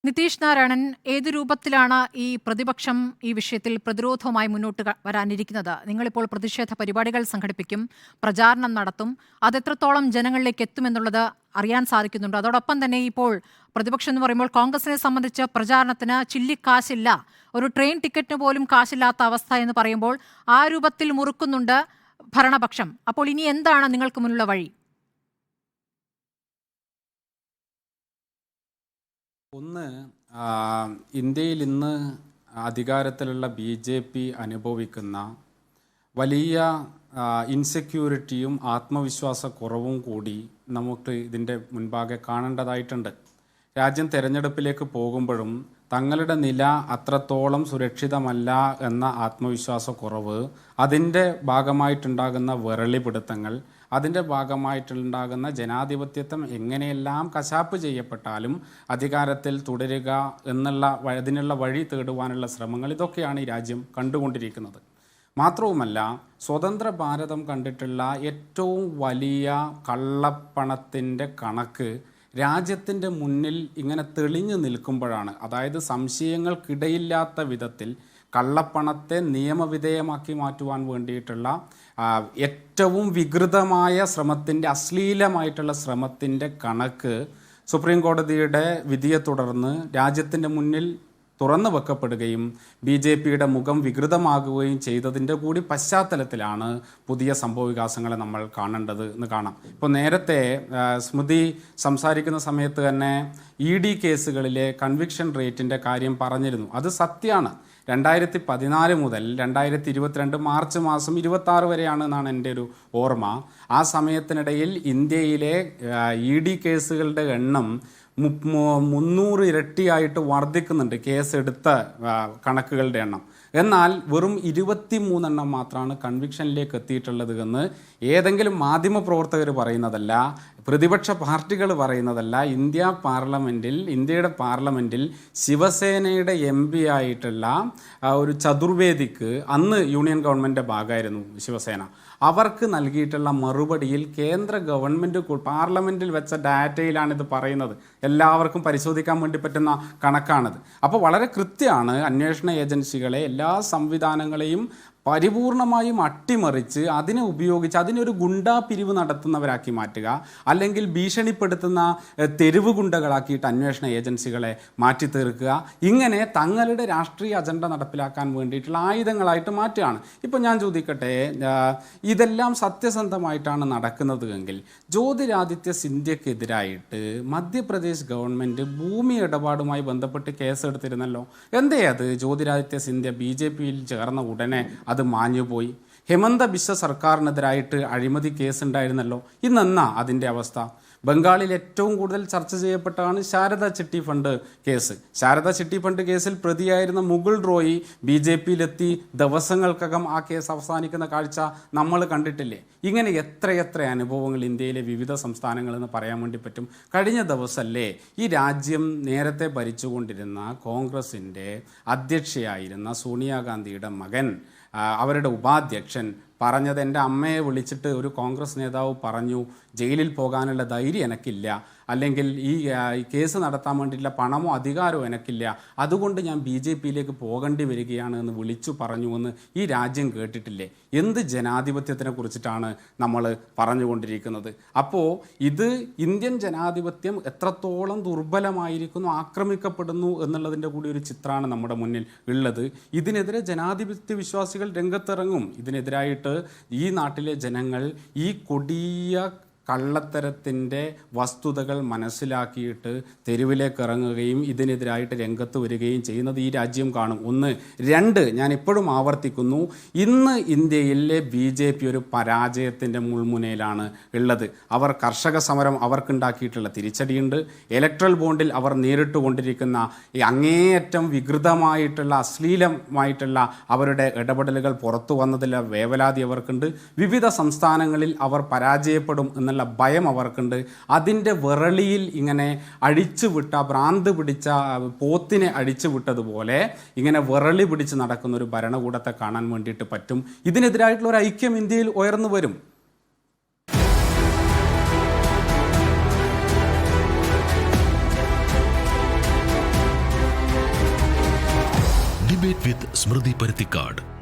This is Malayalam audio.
നിതീഷ് നാരായണൻ, ഏത് രൂപത്തിലാണ് ഈ പ്രതിപക്ഷം ഈ വിഷയത്തിൽ പ്രതിരോധവുമായി മുന്നോട്ട് വരാനിരിക്കുന്നത്? നിങ്ങളിപ്പോൾ പ്രതിഷേധ പരിപാടികൾ സംഘടിപ്പിക്കും, പ്രചാരണം നടത്തും. അതെത്രത്തോളം ജനങ്ങളിലേക്ക് എത്തുമെന്നുള്ളത് അറിയാൻ സാധിക്കുന്നുണ്ട്. അതോടൊപ്പം തന്നെ ഇപ്പോൾ പ്രതിപക്ഷം എന്ന് പറയുമ്പോൾ കോൺഗ്രസിനെ സംബന്ധിച്ച് പ്രചാരണത്തിന് ചില്ലിക്കാശില്ല, ഒരു ട്രെയിൻ ടിക്കറ്റിന് പോലും കാശില്ലാത്ത അവസ്ഥ എന്ന് പറയുമ്പോൾ ആ രൂപത്തിൽ മുറുക്കുന്നുണ്ട് ഭരണപക്ഷം. അപ്പോൾ ഇനി എന്താണ് നിങ്ങൾക്ക് മുന്നിലുള്ള വഴി? ഒന്ന്, ഇന്ത്യയിൽ ഇന്ന് അധികാരത്തിലുള്ള BJP അനുഭവിക്കുന്ന വലിയ ഇൻസെക്യൂരിറ്റിയും ആത്മവിശ്വാസക്കുറവും കൂടി നമുക്ക് ഇതിൻ്റെ മുൻപാകെ കാണേണ്ടതായിട്ടുണ്ട്. രാജ്യം തെരഞ്ഞെടുപ്പിലേക്ക് പോകുമ്പോഴും തങ്ങളുടെ നില അത്രത്തോളം സുരക്ഷിതമല്ല എന്ന ആത്മവിശ്വാസക്കുറവ്, അതിൻ്റെ ഭാഗമായിട്ടുണ്ടാകുന്ന വിറളിപിടുത്തങ്ങൾ, അതിൻ്റെ ഭാഗമായിട്ടുണ്ടാകുന്ന ജനാധിപത്യത്വം എങ്ങനെയെല്ലാം കശാപ്പ് ചെയ്യപ്പെട്ടാലും അധികാരത്തിൽ തുടരുക എന്നുള്ള അതിനുള്ള വഴി തേടുവാനുള്ള ശ്രമങ്ങൾ, ഇതൊക്കെയാണ് ഈ രാജ്യം കണ്ടുകൊണ്ടിരിക്കുന്നത്. മാത്രവുമല്ല, സ്വതന്ത്ര ഭാരതം കണ്ടിട്ടുള്ള ഏറ്റവും വലിയ കള്ളപ്പണത്തിൻ്റെ കണക്ക് രാജ്യത്തിൻ്റെ മുന്നിൽ ഇങ്ങനെ തെളിഞ്ഞു നിൽക്കുമ്പോഴാണ്, അതായത് സംശയങ്ങൾക്കിടയില്ലാത്ത വിധത്തിൽ കള്ളപ്പണത്തെ നിയമവിധേയമാക്കി മാറ്റുവാൻ വേണ്ടിയിട്ടുള്ള ഏറ്റവും വികൃതമായ ശ്രമത്തിൻ്റെ, അശ്ലീലമായിട്ടുള്ള ശ്രമത്തിൻ്റെ കണക്ക് സുപ്രീം കോടതിയുടെ വിധിയെ തുടർന്ന് രാജ്യത്തിൻ്റെ മുന്നിൽ തുറന്നു വെക്കപ്പെടുകയും BJPയുടെ മുഖം വികൃതമാകുകയും ചെയ്തതിൻ്റെ കൂടി പശ്ചാത്തലത്തിലാണ് പുതിയ സംഭവവികാസങ്ങളെ നമ്മൾ കാണേണ്ടത് എന്ന് കാണാം. ഇപ്പോൾ നേരത്തെ സ്മൃതി സംസാരിക്കുന്ന സമയത്ത് തന്നെ ED കേസുകളിലെ കൺവിക്ഷൻ റേറ്റിൻ്റെ കാര്യം പറഞ്ഞിരുന്നു. അത് സത്യമാണ്. 2014 മുതൽ 2022 മാർച്ച് മാസം 26 വരെയാണ് എന്നാണ് എൻ്റെ ഒരു ഓർമ്മ. ആ സമയത്തിനിടയിൽ ഇന്ത്യയിലെ ED കേസുകളുടെ എണ്ണം 300 ഇരട്ടിയായിട്ട് വർദ്ധിക്കുന്നുണ്ട്, കേസെടുത്ത കണക്കുകളുടെ എണ്ണം. എന്നാൽ വെറും 23 എണ്ണം മാത്രമാണ് കൺവിക്ഷനിലേക്ക് എത്തിയിട്ടുള്ളത് എന്ന് ഏതെങ്കിലും മാധ്യമപ്രവർത്തകർ പറയുന്നതല്ല, പ്രതിപക്ഷ പാർട്ടികൾ പറയുന്നതല്ല. ഇന്ത്യയുടെ പാർലമെൻറ്റിൽ ശിവസേനയുടെ MP ആയിട്ടുള്ള ഒരു ചതുർവേദിക്ക്, അന്ന് യൂണിയൻ ഗവൺമെൻറ്റിൻ്റെ ഭാഗമായിരുന്നു ശിവസേന, അവർക്ക് നൽകിയിട്ടുള്ള മറുപടിയിൽ കേന്ദ്ര ഗവൺമെൻറ് പാർലമെൻറ്റിൽ വെച്ച ഡാറ്റയിലാണിത് പറയുന്നത്. എല്ലാവർക്കും പരിശോധിക്കാൻ വേണ്ടി പറ്റുന്ന കണക്കാണിത്. അപ്പോൾ വളരെ കൃത്യമാണ്. അന്വേഷണ ഏജൻസികളെ, എല്ലാ സംവിധാനങ്ങളെയും പരിപൂർണമായും അട്ടിമറിച്ച് അതിനെ ഉപയോഗിച്ച് അതിനൊരു ഗുണ്ടാ പിരിവ് നടത്തുന്നവരാക്കി മാറ്റുക, അല്ലെങ്കിൽ ഭീഷണിപ്പെടുത്തുന്ന തെരുവ് ഗുണ്ടകളാക്കിയിട്ട് അന്വേഷണ ഏജൻസികളെ മാറ്റി തീർക്കുക, ഇങ്ങനെ തങ്ങളുടെ രാഷ്ട്രീയ അജണ്ട നടപ്പിലാക്കാൻ വേണ്ടിയിട്ടുള്ള ആയുധങ്ങളായിട്ട് മാറ്റുകയാണ്. ഇപ്പം ഞാൻ ചോദിക്കട്ടെ, ഇതെല്ലാം സത്യസന്ധമായിട്ടാണ് നടക്കുന്നത് എങ്കിൽ ജ്യോതിരാദിത്യ സിന്ധ്യക്കെതിരായിട്ട് മധ്യപ്രദേശ് ഗവൺമെൻറ് ഭൂമി ഇടപാടുമായി ബന്ധപ്പെട്ട് കേസെടുത്തിരുന്നല്ലോ. എന്തേ അത്? ജ്യോതിരാദിത്യ സിന്ധ്യ BJPയിൽ ചേർന്ന ഉടനെ അത് മാഞ്ഞുപോയി. ഹെമന്ത ബിശ്വ സർക്കാരിനെതിരായിട്ട് അഴിമതി കേസുണ്ടായിരുന്നല്ലോ. ഇന്നെന്നാ അതിൻ്റെ അവസ്ഥ? ബംഗാളിൽ ഏറ്റവും കൂടുതൽ ചർച്ച ചെയ്യപ്പെട്ടാണ് ശാരദ ചിട്ടി ഫണ്ട് കേസ്. ശാരദ ചിട്ടി ഫണ്ട് കേസിൽ പ്രതിയായിരുന്ന മുകുൾ റോയി BJPയിലെത്തി ദിവസങ്ങൾക്കകം ആ കേസ് അവസാനിക്കുന്ന കാഴ്ച നമ്മൾ കണ്ടിട്ടില്ലേ? ഇങ്ങനെ എത്രയെത്ര അനുഭവങ്ങൾ ഇന്ത്യയിലെ വിവിധ സംസ്ഥാനങ്ങളെന്ന് പറയാൻ വേണ്ടി പറ്റും. കഴിഞ്ഞ ദിവസമല്ലേ ഈ രാജ്യം നേരത്തെ ഭരിച്ചുകൊണ്ടിരുന്ന കോൺഗ്രസിൻ്റെ അധ്യക്ഷയായിരുന്ന സോണിയാഗാന്ധിയുടെ മകൻ, അവരുടെ ഉപാധ്യക്ഷൻ പറഞ്ഞത്, എൻ്റെ അമ്മയെ വിളിച്ചിട്ട് ഒരു കോൺഗ്രസ് നേതാവ് പറഞ്ഞു, ജയിലിൽ പോകാനുള്ള ധൈര്യം എനിക്കില്ല, അല്ലെങ്കിൽ ഈ കേസ് നടത്താൻ വേണ്ടിയിട്ടുള്ള പണമോ അധികാരമോ എനിക്കില്ല, അതുകൊണ്ട് ഞാൻ BJPയിലേക്ക് പോകേണ്ടി വരികയാണ് എന്ന് വിളിച്ചു പറഞ്ഞുവെന്ന് ഈ രാജ്യം കേട്ടിട്ടില്ലേ? എന്ത് ജനാധിപത്യത്തിനെ കുറിച്ചിട്ടാണ് നമ്മൾ പറഞ്ഞുകൊണ്ടിരിക്കുന്നത്? അപ്പോൾ ഇത് ഇന്ത്യൻ ജനാധിപത്യം എത്രത്തോളം ദുർബലമായിരിക്കുന്നു, ആക്രമിക്കപ്പെടുന്നു എന്നുള്ളതിൻ്റെ കൂടി ഒരു ചിത്രമാണ് നമ്മുടെ മുന്നിൽ ഉള്ളത്. ഇതിനെതിരെ ജനാധിപത്യ വിശ്വാസികൾ രംഗത്തിറങ്ങും. ഇതിനെതിരായിട്ട് ഈ നാട്ടിലെ ജനങ്ങൾ ഈ കൊടിയ കള്ളത്തരത്തിൻ്റെ വസ്തുതകൾ മനസ്സിലാക്കിയിട്ട് തെരുവിലേക്ക് ഇറങ്ങുകയും ഇതിനെതിരായിട്ട് രംഗത്ത് വരികയും ചെയ്യുന്നത് ഈ രാജ്യം കാണും. 1. 2, ഞാൻ എപ്പോഴും ആവർത്തിക്കുന്നു, ഇന്ന് ഇന്ത്യയിലെ BJP ഒരു പരാജയത്തിൻ്റെ മുൾമുനയിലാണ് ഉള്ളത്. അവർ കർഷക സമരം അവർക്കുണ്ടാക്കിയിട്ടുള്ള തിരിച്ചടിയുണ്ട്. ഇലക്ട്രൽ ബോണ്ടിൽ അവർ നേരിട്ടുകൊണ്ടിരിക്കുന്ന ഈ അങ്ങേയറ്റം വികൃതമായിട്ടുള്ള, അശ്ലീലമായിട്ടുള്ള അവരുടെ ഇടപെടലുകൾ പുറത്തു വന്നതിലെ വേവലാതി അവർക്കുണ്ട്. വിവിധ സംസ്ഥാനങ്ങളിൽ അവർ പരാജയപ്പെടും എന്നുള്ള ഭയം അവർക്കുണ്ട്. അതിൻ്റെ വിറളിയിൽ ഇങ്ങനെ അഴിച്ചുവിട്ട, ഭ്രാന്ത് പിടിച്ച പോത്തിനെ അഴിച്ചു വിട്ടതുപോലെ ഇങ്ങനെ വിറളി പിടിച്ച് നടക്കുന്ന ഒരു ഭരണകൂടത്തെ കാണാൻ വേണ്ടിയിട്ട് പറ്റും. ഇതിനെതിരായിട്ടുള്ള ഒരു ഐക്യം ഇന്ത്യയിൽ ഉയർന്നു വരും. ഡിബേറ്റ് വിത്ത് സ്മൃതി പരുത്തിക്കാട്.